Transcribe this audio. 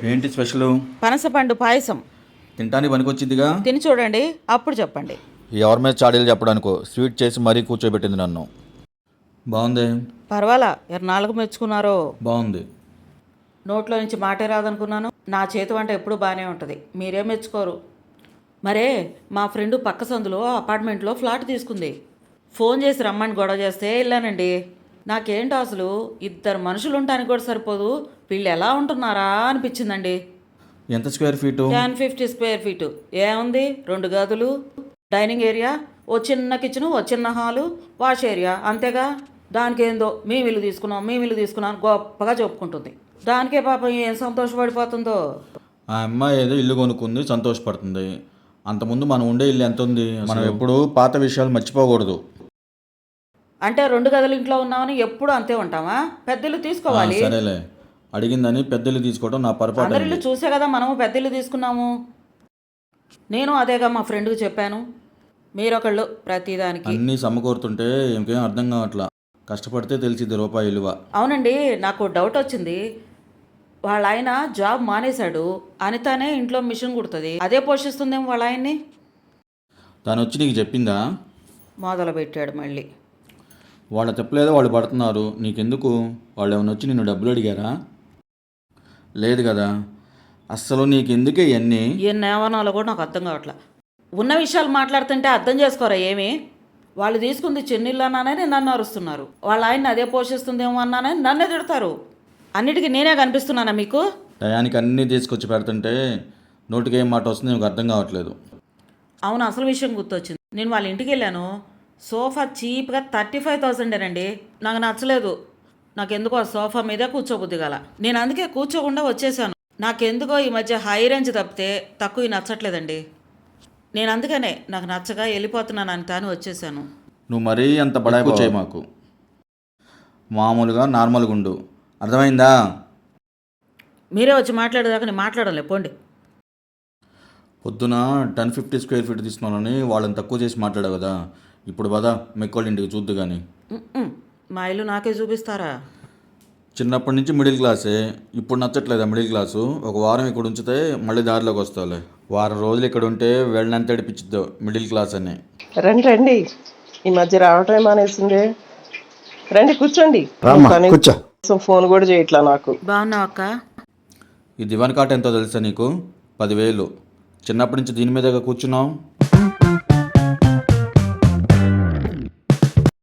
ఏంటి స్పెషల్? పనసపండు పాయసం. తినడానికి పనికొచ్చిందిగా. తిని చూడండి, అప్పుడు చెప్పండి. ఎవరి మీద చాడీలు చెప్పడానికో స్వీట్ చేసి మరీ కూర్చోబెట్టింది నన్ను. బాగుంది. పర్వాలా, నాలుగు మెచ్చుకున్నారో. బాగుంది. నోట్లో నుంచి మాటే రాదనుకున్నాను. నా చేతి వంట ఎప్పుడు బాగానే ఉంటుంది, మీరేం మెచ్చుకోరు. మరే, మా ఫ్రెండు పక్క సందులో అపార్ట్మెంట్లో ఫ్లాట్ తీసుకుంది. ఫోన్ చేసి రమ్మని గొడవ చేస్తే వెళ్ళానండి. నాకేంటో అసలు ఇద్దరు మనుషులు ఉండటానికి కూడా సరిపోదు, వీళ్ళు ఎలా ఉంటున్నారా అనిపించిందండి. ఎంత స్క్వేర్ ఫీటు? 1050 square feet. ఏముంది, 2 గదులు, డైనింగ్ ఏరియా, ఓ చిన్న కిచెను, ఓ చిన్న హాలు, వాష్ ఏరియా, అంతేగా. దానికేందో మేము ఇల్లు తీసుకున్నాం గొప్పగా చెప్పుకుంటుంది. దానికే పాపం ఏం సంతోషపడిపోతుందో. ఆ అమ్మాయి ఏదో ఇల్లు కొనుక్కుంది, సంతోషపడుతుంది. అంతకుముందు మనం ఉండే ఇల్లు ఎంత ఉంది? మనం ఎప్పుడు పాత విషయాలు మర్చిపోకూడదు. అంటే 2 గదులు ఇంట్లో ఉన్నామని ఎప్పుడు అంతే ఉంటామా? పెద్దిల్లు తీసుకోవాలి. సరేలే, అడిగిందని పెద్దలు తీసుకోవడం నా పొరపాటు. అందరిల్లు చూసే కదా మనము పెద్దిల్లు తీసుకున్నాము. నేను అదేగా మా ఫ్రెండ్కి చెప్పాను. మీరొకళ్ళు ప్రతిదానికి అన్నీ సమకూరుతుంటే ఇంకేం అర్థం కావట్లా. కష్టపడితే తెలిసిద్ది రూపాయి విలువ. అవునండి, నాకు డౌట్ వచ్చింది. వాళ్ళ ఆయన జాబ్ మానేశాడు, అనితానే ఇంట్లో మిషన్ కుడుతుంది, అదే పోషిస్తుందేమో వాళ్ళ ఆయన్ని. తను వచ్చి నీకు చెప్పిందా? మొదలు పెట్టాడు మళ్ళీ. వాళ్ళ చెప్పలేదో వాళ్ళు పడుతున్నారు, నీకెందుకు? వాళ్ళు ఏమైనా వచ్చి నిన్ను డబ్బులు అడిగారా? లేదు కదా. అస్సలు నీకెందుకే ఇవన్నీ? ఏమనాలో కూడా నాకు అర్థం కావట్లా. ఉన్న విషయాలు మాట్లాడుతుంటే అర్థం చేసుకోరా ఏమి? వాళ్ళు తీసుకుంది చెన్నిళ్ళు అన్నానని నన్ను అరుస్తున్నారు, వాళ్ళ ఆయన్ని అదే పోషిస్తుందేమో అన్నానని నన్నే తిడతారు. అన్నిటికీ నేనే కనిపిస్తున్నానా మీకు? టయానికి అన్నీ తీసుకొచ్చి పెడుతుంటే నోటికి ఏం మాట వస్తుంది నీకు అర్థం కావట్లేదు. అవును, అసలు విషయం గుర్తొచ్చింది. నేను వాళ్ళ ఇంటికి వెళ్ళాను. సోఫా చీప్గా 35,000 నాకు నచ్చలేదు. నాకెందుకో ఆ సోఫా మీదే కూర్చోబుద్ది గల. నేను అందుకే కూర్చోకుండా వచ్చేసాను. నాకెందుకో ఈ మధ్య హై రేంజ్ తప్పితే తక్కువ నచ్చట్లేదండి. నేను అందుకనే నాకు నచ్చగా వెళ్ళిపోతున్నాను అని తాను వచ్చేసాను. నువ్వు మరీ అంత బడాయి చేయి మాకు. మామూలుగా నార్మల్గా ఉండు, అర్థమైందా? మీరే వచ్చి మాట్లాడేదాకా నేను మాట్లాడలే, పోండి. పొద్దున 1050 స్క్వేర్ ఫీట్ తీసుకున్నానని వాళ్ళని తక్కువ చేసి మాట్లాడావు కదా. ఇప్పుడు పద మెక్కోళ్ళ ఇంటికి చూద్దు కానీ. మా ఇల్లు నాకే చూపిస్తారా? చిన్నప్పటి నుంచి మిడిల్ క్లాసే, ఇప్పుడు నచ్చట్లేదా మిడిల్ క్లాసు? ఒక వారం ఇక్కడ ఉంచితే మళ్ళీ దారిలోకి వస్తావులే. వారం రోజులు ఇక్కడ ఉంటే వెళ్ళినంత అడిపించిద్దో మిడిల్ క్లాస్ అని. రండి రండి, ఈ మధ్య రావటం ఏమనేసింది. రండి కూర్చోండి. ఫోన్ కూడా చేయట్లా నాకు. బాగున్నావు అక్క? ఈ దివాన్ కాట ఎంతో తెలుసా నీకు? 10,000. చిన్నప్పటి నుంచి దీని మీదగా కూర్చున్నావు.